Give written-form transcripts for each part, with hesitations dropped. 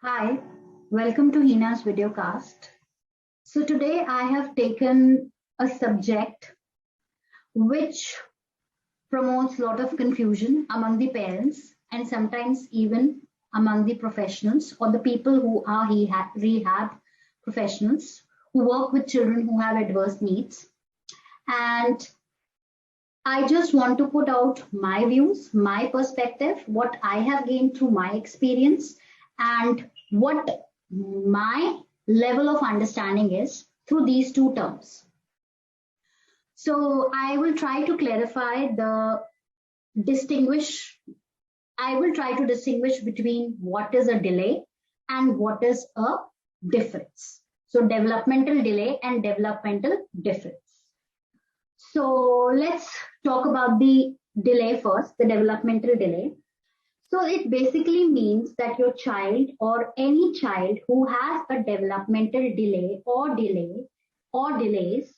Hi, welcome to Hina's videocast. So today I have taken a subject which promotes a lot of confusion among the parents and sometimes even among the professionals or the people who are rehab professionals who work with children who have adverse needs. And I just want to put out my views, my perspective, what I have gained through my experience, and what my level of understanding is through these two terms. So I will try to clarify distinguish, I will try to distinguish between what is a delay and what is a difference. So developmental delay and developmental difference. So let's talk about the delay first, the developmental delay. So it basically means that your child or any child who has a developmental delay or delays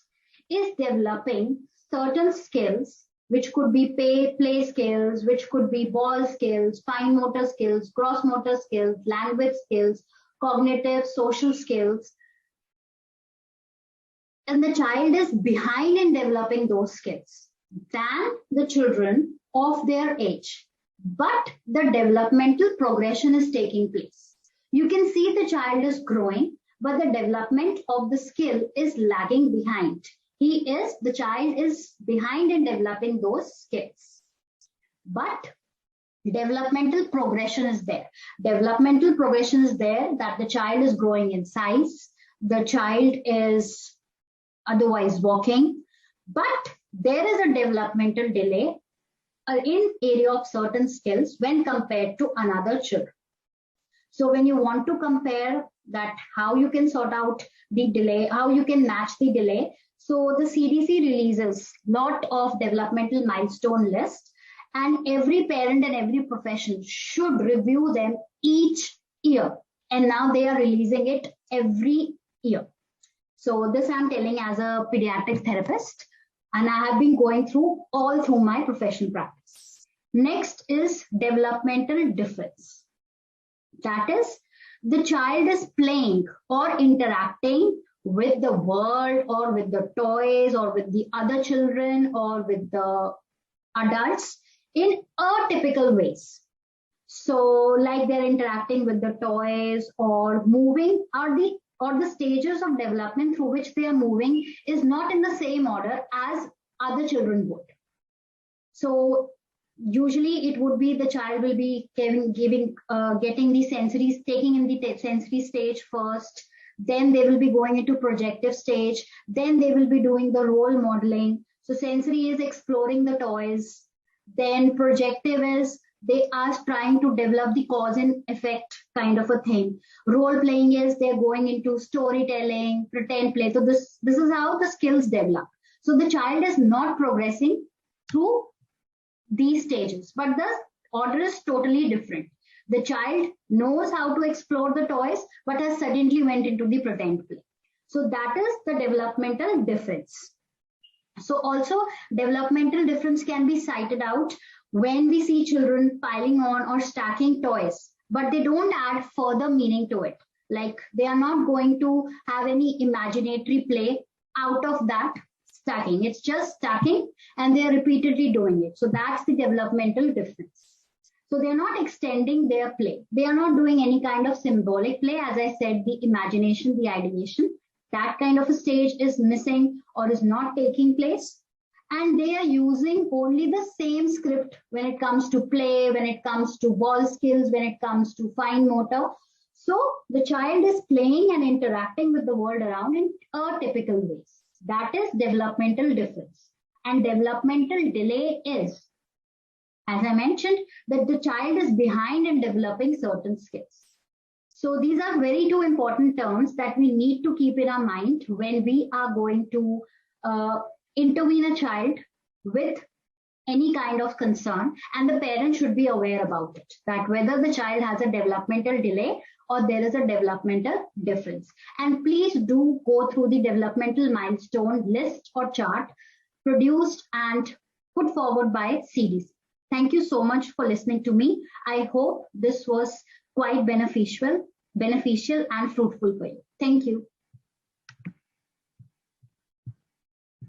is developing certain skills, which could be play skills, which could be ball skills, fine motor skills, gross motor skills, language skills, cognitive, social skills, and the child is behind in developing those skills than the children of their age. But the developmental progression is taking place. You can see the child is growing, but the development of the skill is lagging behind. The child is behind in developing those skills. But developmental progression is there. Developmental progression is there that the child is growing in size, the child is otherwise walking, but there is a developmental delay in area of certain skills when compared to another children. So when you want to compare that, how you can sort out the delay, how you can match the delay. So the CDC releases lot of developmental milestone list, and every parent and every profession should review them each year. And now they are releasing it every year. So this I'm telling as a pediatric therapist, and I have been going through all through my professional practice. Next is developmental difference. That is, the child is playing or interacting with the world or with the toys or with the other children or with the adults in atypical ways. So like they're interacting with the toys or moving, or the stages of development through which they are moving is not in the same order as other children would. So usually it would be the child will be getting the sensory, taking in the sensory stage first, then they will be going into projective stage, then they will be doing the role modeling. So sensory is exploring the toys, then projective is they are trying to develop the cause and effect kind of a thing. Role playing is they're going into storytelling, pretend play. So this is how the skills develop. So the child is not progressing through these stages, but the order is totally different. The child knows how to explore the toys, but has suddenly went into the pretend play. So that is the developmental difference. So also developmental difference can be cited out when we see children piling on or stacking toys, but they don't add further meaning to it. Like they are not going to have any imaginatory play out of that stacking. It's just stacking and they are repeatedly doing it. So that's the developmental difference. So they're not extending their play. They are not doing any kind of symbolic play. As I said, the imagination, the ideation, that kind of a stage is missing or is not taking place. And they are using only the same script when it comes to play, when it comes to ball skills, when it comes to fine motor. So the child is playing and interacting with the world around in atypical ways. That is developmental difference. And developmental delay is, as I mentioned, that the child is behind in developing certain skills. So these are very two important terms that we need to keep in our mind when we are going to intervene a child with any kind of concern, and the parent should be aware about it, that whether the child has a developmental delay or there is a developmental difference. And please do go through the developmental milestone list or chart produced and put forward by CDC. Thank you so much for listening to me. I hope this was quite beneficial beneficial and fruitful for you. Thank you.